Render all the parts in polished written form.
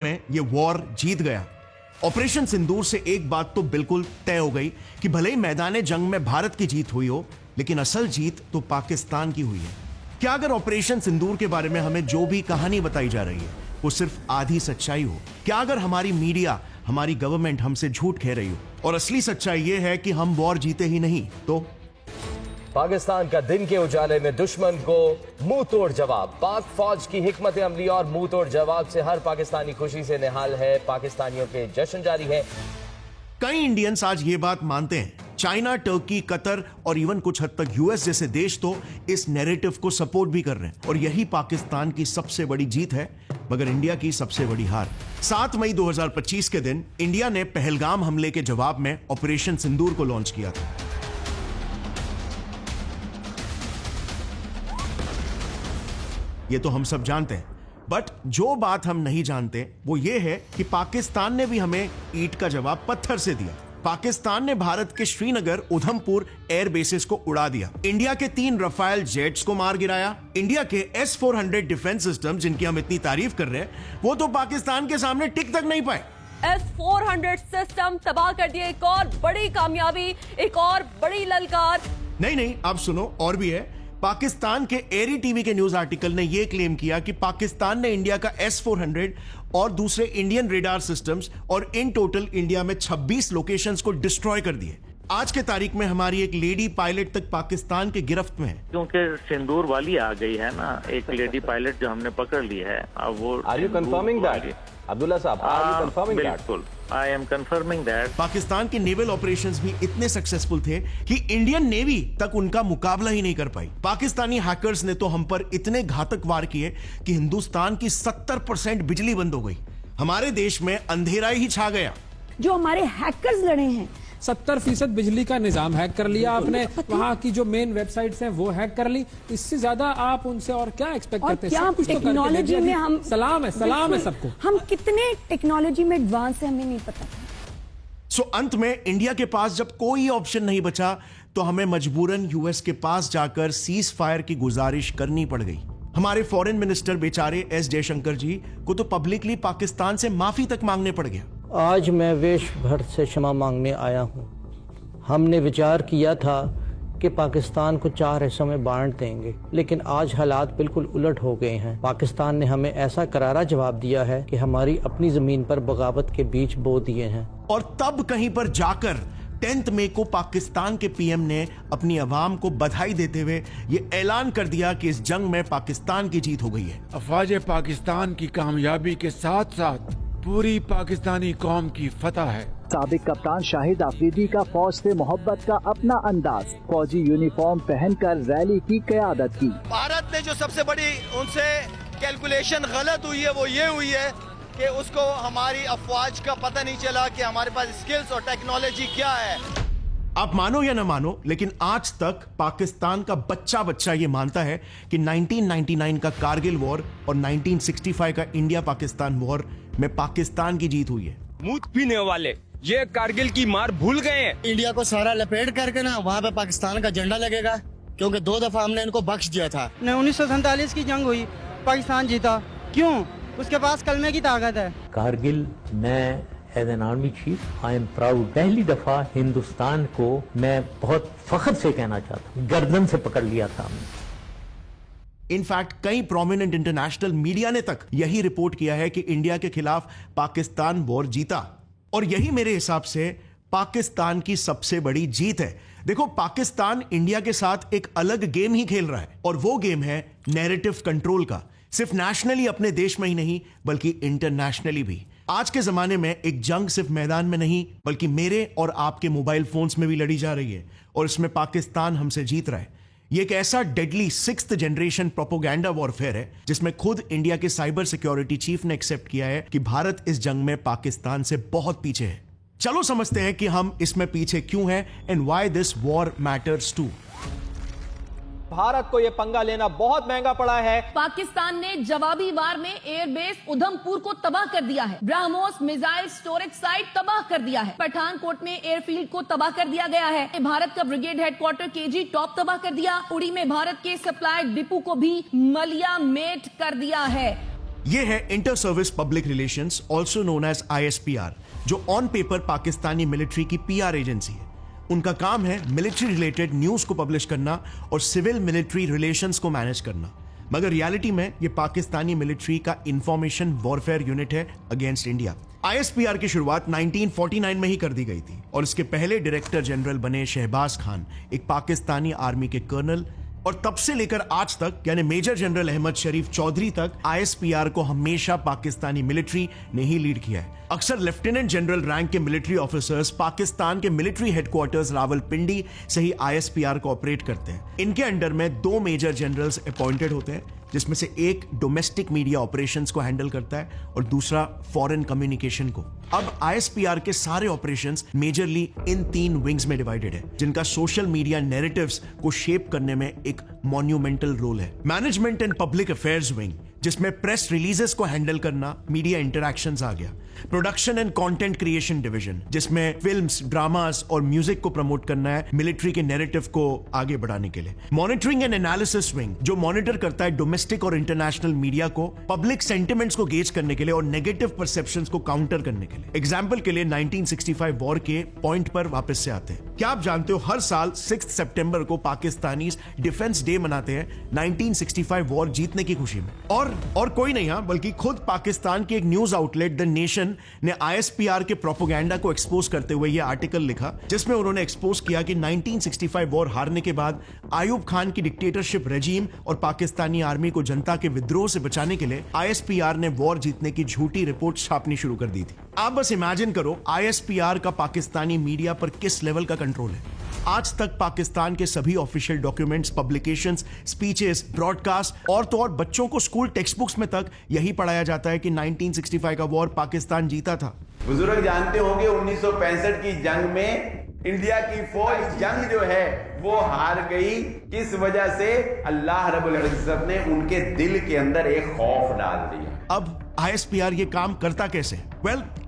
में ये वॉर जीत गया। ऑपरेशन सिंदूर से एक बात तो बिल्कुल तय हो गई कि भले ही मैदान जंग में भारत की जीत हुई हो, लेकिन असल जीत तो पाकिस्तान की हुई है। क्या अगर ऑपरेशन सिंदूर के बारे में हमें जो भी कहानी बताई जा रही है वो सिर्फ आधी सच्चाई हो? क्या अगर हमारी मीडिया, हमारी गवर्नमेंट हमसे झूठ कह रही हो और असली सच्चाई ये है कि हम वॉर जीते ही नहीं? तो पाकिस्तान का दिन के उजाले में दुश्मन को मुंह तोड़ जवाब। पाक फौज की हिकमत अमली और मुंह तोड़ जवाब से हर पाकिस्तानी खुशी से निहाल है। पाकिस्तानियों के जश्न जारी है। कई इंडियंस आज ये बात मानते हैं। चाइना, टर्की, कतर और इवन कुछ हद तक यूएस जैसे देश तो इस नैरेटिव को सपोर्ट भी कर रहे हैं और यही पाकिस्तान की सबसे बड़ी जीत है, मगर इंडिया की सबसे बड़ी हार। 7 मई 2025 के दिन इंडिया ने पहलगाम हमले के जवाब में ऑपरेशन सिंदूर को लॉन्च किया था। ये तो हम सब जानते हैं, बट जो बात हम नहीं जानते वो ये है कि पाकिस्तान ने भी हमें ईंट का जवाब पत्थर से दिया। पाकिस्तान ने भारत के श्रीनगर, उधमपुर एयर बेसिस को उड़ा दिया। इंडिया के 3 रफाल जेट्स को मार गिराया। इंडिया के S-400 डिफेंस सिस्टम, जिनकी हम इतनी तारीफ कर रहे हैं, वो तो पाकिस्तान के सामने टिक तक नहीं पाए। S-400 सिस्टम तबाह कर दिया। एक और बड़ी कामयाबी, एक और बड़ी ललकार। नहीं, आप सुनो, और भी है। पाकिस्तान के एरी टीवी के न्यूज आर्टिकल ने यह क्लेम किया कि पाकिस्तान ने इंडिया का S-400 और दूसरे इंडियन रेडार सिस्टम्स और इन टोटल इंडिया में 26 लोकेशंस को डिस्ट्रॉय कर दिए। आज के तारीख में हमारी एक लेडी पायलट तक पाकिस्तान के गिरफ्त में है। क्योंकि सिंदूर वाली आ गई है ना, एक लेडी पायलट जो हमने पकड़ ली है। अब वो are you confirming that Abdullah sahab? Are you confirming that? बिल्कुल, I am confirming that. Pakistan के नेवल ऑपरेशंस भी इतने सक्सेसफुल थे कि इंडियन नेवी तक उनका मुकाबला ही नहीं कर पाई। पाकिस्तानी हैकर्स ने तो हम पर इतने घातक वार किए कि हिंदुस्तान की 70% बिजली बंद हो गई। हमारे देश में अंधेरा ही छा गया। जो हमारे हैकर्स लड़े हैं, 70% बिजली का निजाम हैक कर लिया आपने। वहाँ की जो मेन वेबसाइट्स हैं वो हैक कर ली। इससे ज्यादा आप उनसे और क्या एक्सपेक्ट करते हैं? क्या टेक्नोलॉजी में हम सलाम है सबको। हम कितने टेक्नोलॉजी में एडवांस है हमें नहीं पता। सो अंत में इंडिया के पास जब कोई ऑप्शन नहीं बचा तो हमें मजबूरन यूएस के पास जाकर सीज फायर की गुजारिश करनी पड़ गई। हमारे फॉरेन मिनिस्टर बेचारे एस जयशंकर जी को तो पब्लिकली पाकिस्तान से माफी तक मांगने पड़ गया। आज मैं देश भर से क्षमा मांगने आया हूँ। हमने विचार किया था कि पाकिस्तान को 4 हिस्सों में बांट देंगे, लेकिन आज हालात बिल्कुल उलट हो गए हैं। पाकिस्तान ने हमें ऐसा करारा जवाब दिया है कि हमारी अपनी जमीन पर बगावत के बीज बो दिए हैं। और तब कहीं पर जाकर 10 मई को पाकिस्तान के पीएम ने अपनी अवाम को बधाई देते हुए ये ऐलान कर दिया कि इस जंग में पाकिस्तान की जीत हो गई है। अफवाज पाकिस्तान की कामयाबी के साथ साथ पूरी पाकिस्तानी कौम की फतह है। साबिक कप्तान शाहिद आफरीदी का फौज से मोहब्बत का अपना अंदाज, फौजी यूनिफॉर्म पहनकर रैली की क़यादत की। भारत ने जो सबसे बड़ी उनसे कैलकुलेशन गलत हुई है वो ये हुई है कि उसको हमारी अफवाज का पता नहीं चला कि हमारे पास स्किल्स और टेक्नोलॉजी क्या है। आप मानो या ना मानो, लेकिन आज तक पाकिस्तान का बच्चा ये मानता है कि 1999 का कारगिल वॉर और 1965 का इंडिया पाकिस्तान वॉर में पाकिस्तान की जीत हुई है। मूत पीने वाले ये कारगिल की मार भूल गए हैं। इंडिया को सारा लपेट करके ना वहाँ पे पाकिस्तान का झंडा लगेगा, क्योंकि 2 दफा हमने इनको बख्श दिया था। 1947 की जंग हुई, पाकिस्तान जीता। क्यों? उसके पास कलमे की ताकत है। कारगिल मैं as an army chief I am proud. पहली दफा हिंदुस्तान को मैं बहुत फख्र से कहना चाहता हूँ, गर्दन से पकड़ लिया था हमने। इनफैक्ट कई प्रोमिनेंट इंटरनेशनल मीडिया ने तक यही रिपोर्ट किया है कि इंडिया के खिलाफ पाकिस्तान वॉर जीता, और यही मेरे हिसाब से पाकिस्तान की सबसे बड़ी जीत है। देखो, पाकिस्तान इंडिया के साथ एक अलग गेम ही खेल रहा है, और वो गेम है नैरेटिव कंट्रोल का। सिर्फ नेशनली अपने देश में ही नहीं बल्कि इंटरनेशनली भी। आज के जमाने में एक जंग सिर्फ मैदान में नहीं बल्कि मेरे और आपके मोबाइल फोन्स में भी लड़ी जा रही है, और इसमें पाकिस्तान हमसे जीत रहा है। ये एक ऐसा deadly 6th generation propaganda warfare है जिसमें खुद इंडिया के साइबर सिक्योरिटी चीफ ने एक्सेप्ट किया है कि भारत इस जंग में पाकिस्तान से बहुत पीछे है। चलो समझते हैं कि हम इसमें पीछे क्यों हैं and why this war matters to. Bharat को यह पंगा लेना बहुत महंगा पड़ा है। पाकिस्तान ने जवाबी वार में एयरबेस उधमपुर को तबाह कर दिया है। ब्रह्मोस मिसाइल स्टोरेज साइट तबाह कर दिया है। पठानकोट में एयरफील्ड को तबाह कर दिया गया है। भारत का ब्रिगेड हेडक्वार्टर केजी टॉप तबाह कर दिया। उड़ी में भारत के सप्लाई डिपो को भी मलिया मेट कर दिया है। ये है inter service public relations, also known as ISPR, जो ऑन पेपर पाकिस्तानी मिलिट्री की PR एजेंसी है। उनका काम है मिलिट्री रिलेटेड न्यूज को पब्लिश करना और सिविल मिलिट्री रिलेशंस को मैनेज करना, मगर रियलिटी में ये पाकिस्तानी मिलिट्री का इंफॉर्मेशन वॉरफेयर यूनिट है अगेंस्ट इंडिया। ISPR की शुरुआत 1949 में ही कर दी गई थी और इसके पहले डायरेक्टर जनरल बने शहबाज खान, एक पाकिस्तानी आर्मी के कर्नल, और तब से लेकर आज तक यानी मेजर जनरल अहमद शरीफ चौधरी तक ISPR को हमेशा पाकिस्तानी मिलिट्री ने ही लीड किया है। अक्सर लेफ्टिनेंट जनरल रैंक के मिलिट्री ऑफिसर्स पाकिस्तान के मिलिट्री हेडक्वार्टर्स रावलपिंडी से ही ISPR को ऑपरेट करते हैं। इनके अंडर में 2 मेजर जनरल्स अपॉइंटेड होते हैं, जिसमें से एक डोमेस्टिक मीडिया ऑपरेशंस को हैंडल करता है और दूसरा फॉरेन कम्युनिकेशन को। अब ISPR के सारे ऑपरेशंस मेजरली इन 3 विंग्स में डिवाइडेड है, जिनका सोशल मीडिया नैरेटिव्स को शेप करने में एक मॉन्यूमेंटल रोल है। Management and public affairs wing, जिसमें प्रेस रिलीजेस को हैंडल करना, मीडिया इंटरैक्शंस आ गया। Production and content creation division, जिसमें फिल्म्स, ड्रामास और म्यूजिक को प्रमोट करना है मिलिट्री के नैरेटिव को आगे बढ़ाने के लिए। मॉनिटरिंग एंड एनालिसिस विंग, जो मॉनिटर करता है डोमेस्टिक और इंटरनेशनल मीडिया को पब्लिक सेंटिमेंट्स को गेज करने के लिए और नेगेटिव परसेप्शंस को काउंटर करने के लिए। एग्जाम्पल के लिए 1965 वॉर के पॉइंट पर वापस से आते हैं। क्या आप जानते हो हर साल 6 सितंबर को पाकिस्तानी डिफेंस डे मनाते हैं 1965 वॉर जीतने की खुशी में। और कोई नहीं, बल्कि खुद पाकिस्तान की एक न्यूज आउटलेट द नेशन ने ISPR के प्रोपेगेंडा को एक्सपोज करते हुए यह आर्टिकल लिखा, जिसमें उन्होंने एक्सपोज किया कि 1965 वॉर हारने के बाद आयूब खान की डिक्टेटरशिप रेजीम और पाकिस्तानी आर्मी को जनता के विद्रोह से बचाने के लिए ISPR ने वॉर जीतने की झूठी रिपोर्ट छापनी शुरू कर दी थी। आप बस इमेजिन करो ISPR का पाकिस्तानी मीडिया पर किस लेवल का कंट्रोल है। आज तक पाकिस्तान के सभी official documents, publications, speeches, broadcast और तो और बच्चों को स्कूल टेक्स्ट बुक्स में तक यही पढ़ाया जाता है कि 1965 का वॉर पाकिस्तान जीता था। बुजुर्ग जानते होंगे 1965 की जंग में इंडिया की फौज जंग जो है वो हार गई। किस वजह से? अल्लाह रब्बुल इज्जत ने उनके दिल के अंदर एक खौफ डाल दिया। अब ISPR ये काम करता कैसे?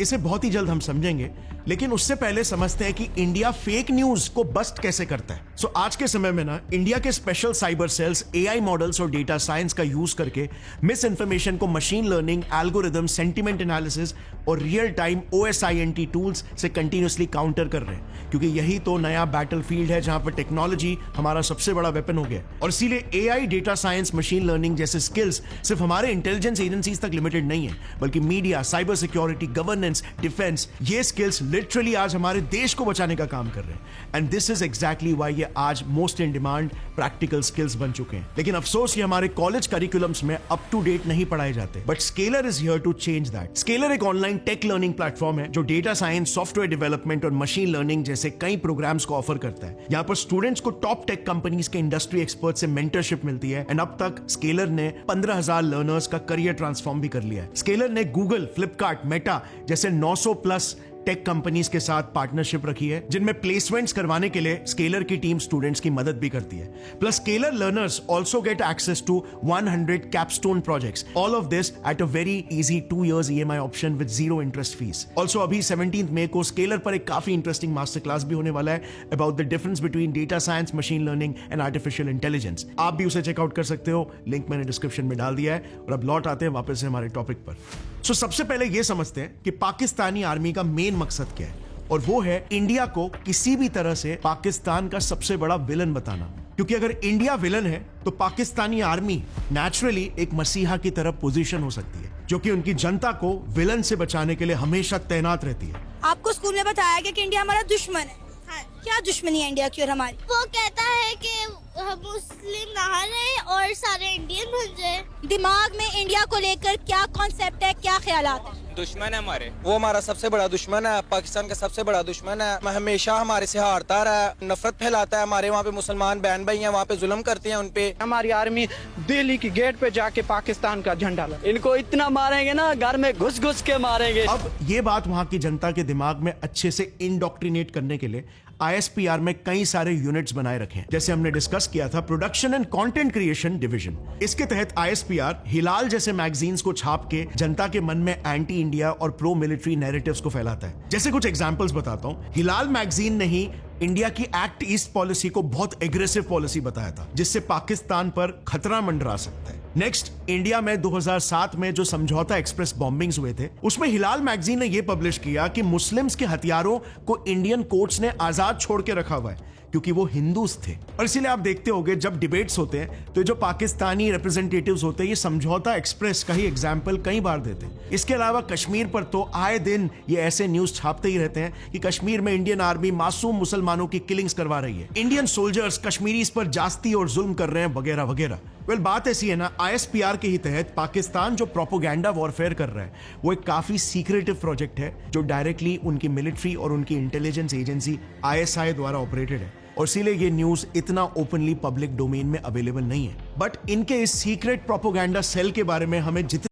इसे बहुत ही जल्द हम समझेंगे, लेकिन उससे पहले समझते हैं कि इंडिया फेक न्यूज को बस्ट कैसे करता है। आज के समय में इंडिया के special cyber cells AI models और डेटा साइंस का यूज करके मिस इन्फॉर्मेशन को machine learning, algorithm, sentiment analysis और रियल टाइम OSINT टूल्स से कंटिन्यूअसली काउंटर कर रहे हैं, क्योंकि यही तो नया बैटलफील्ड है जहां पर टेक्नोलॉजी हमारा सबसे बड़ा वेपन हो गया। और इसीलिए AI, data science, machine learning जैसे स्किल्स सिर्फ हमारे इंटेलिजेंस एजेंसीज तक लिमिटेड नहीं है, बल्कि media, cyber security, governance, defence, ये स्किल्स लिटरली आज हमारे देश को बचाने का काम कर रहे हैं। And this is exactly why ये आज most in demand practical skills बन चुके हैं। लेकिन अफसोस ये हमारे कॉलेज करिकुलम्स में अप टू डेट नहीं पढ़ाए जाते। But Scaler is here to change that. Scaler एक ऑनलाइन टेक लर्निंग प्लेटफॉर्म है जो डेटा साइंस, सॉफ्टवेयर डेवलपमेंट और मशीन लर्निंग जैसे कई प्रोग्राम्स को ऑफर करता है। यहाँ पर स्टूडेंट्स को टॉप टेक कंपनीज के इंडस्ट्री एक्सपर्ट से मेंटरशिप मिलती है। एंड अब तक स्केलर ने 15,000 लर्नर्स का करियर ट्रांसफॉर्म भी कर लिया है। स्केलर ने गूगल, फ्लिपकार्ट, मेटा जैसे 900 प्लस टेक कंपनीज के साथ पार्टनरशिप रखी है, जिनमें प्लेसमेंट्स करवाने के लिए स्केलर की टीम स्टूडेंट्स की मदद भी करती है। Plus Scaler learners also get access to 100 capstone projects, all of this at a very easy 2 years EMI option with 0 interest fees. Also अभी 17 मई को स्केलर पर एक काफी इंटरेस्टिंग मास्टर क्लास भी होने वाला है about the difference between data science, machine learning and artificial intelligence. आप भी उसे चेकआउट कर सकते हो, लिंक मैंने डिस्क्रिप्शन में डाल दिया है। और अब लौट आते हैं वापस से हमारे टॉपिक पर। सबसे पहले यह समझते हैं कि पाकिस्तानी आर्मी का मेन मकसद क्या है, और वो है इंडिया को किसी भी तरह से पाकिस्तान का सबसे बड़ा विलन बताना। क्योंकि अगर इंडिया विलन है तो पाकिस्तानी आर्मी नेचुरली एक मसीहा की तरफ पोजीशन हो सकती है, जो कि उनकी जनता को विलन से बचाने के लिए हमेशा तैनात रहती है। आपको स्कूल में बताया गया कि इंडिया हमारा दुश्मन है। हाँ। क्या दुश्मनी है इंडिया की और हमारी? वो कहता है कि हम मुस्लिम ना रहे और सारे इंडियन बन जाए। दिमाग में इंडिया को लेकर क्या कॉन्सेप्ट है, क्या ख्यालात है? दुश्मन है हमारे, वो हमारा सबसे बड़ा दुश्मन है, पाकिस्तान का सबसे बड़ा दुश्मन है। हमेशा हमारे से हारता रहा है, नफरत फैलाता है। हमारे वहाँ पे मुसलमान बहन भाई हैं, वहाँ पे जुल्म करते हैं उन पे। हमारी आर्मी दिल्ली की गेट पे जाके पाकिस्तान का झंडा लगा। इनको इतना मारेंगे ना, घर में घुस घुस के मारेंगे। अब ये बात वहाँ की जनता के दिमाग में अच्छे से इंडोक्ट्रिनेट करने के लिए ISPR में कई सारे यूनिट्स बनाए रखे हैं। जैसे हमने डिस्कस किया था production and content creation division. इसके तहत ISPR हिलाल जैसे मैगजीन्स को छाप के जनता के मन में एंटी इंडिया और प्रो मिलिट्री नैरेटिव्स को फैलाता है। जैसे कुछ एग्जांपल्स बताता हूं। हिलाल मैगजीन ने ही इंडिया की एक्ट ईस्ट पॉलिसी को बहुत एग्रेसिव पॉलिसी बताया था, जिससे पाकिस्तान पर खतरा मंडरा सकता है। नेक्स्ट, इंडिया में 2007 में जो समझौता एक्सप्रेस बॉम्बिंग्स हुए थे, उसमें हिलाल मैगजीन ने यह पब्लिश किया कि मुस्लिम्स के हथियारों को इंडियन कोर्ट्स ने आजाद छोड़ के रखा हुआ है क्योंकि वो हिंदूस थे। और इसीलिए आप देखते होंगे जब डिबेट्स होते हैं तो जो पाकिस्तानी रिप्रेजेंटेटिव्स होते हैं ये समझौता एक्सप्रेस का ही एग्जाम्पल कई बार देते हैं। इसके अलावा कश्मीर पर तो आए दिन ये ऐसे न्यूज छापते ही रहते हैं कि कश्मीर में इंडियन आर्मी मासूम मुसलमानों की किलिंग्स करवा रही है, इंडियन सोल्जर्स कश्मीरीज पर जास्ती और जुल्म कर रहे हैं, वगैरह वगैरह। वेल, बात ऐसी है ना, ISPR के ही तहत पाकिस्तान जो प्रोपोगेंडा वॉरफेयर कर रहा है वो एक काफी सीक्रेटिव प्रोजेक्ट है जो डायरेक्टली उनकी मिलिट्री और उनकी इंटेलिजेंस एजेंसी ISI द्वारा ऑपरेटेड है और इसीलिए ये न्यूज इतना ओपनली पब्लिक डोमेन में अवेलेबल नहीं है। बट इनके इस सीक्रेट प्रोपोगेंडा सेल के बारे में हमें जितने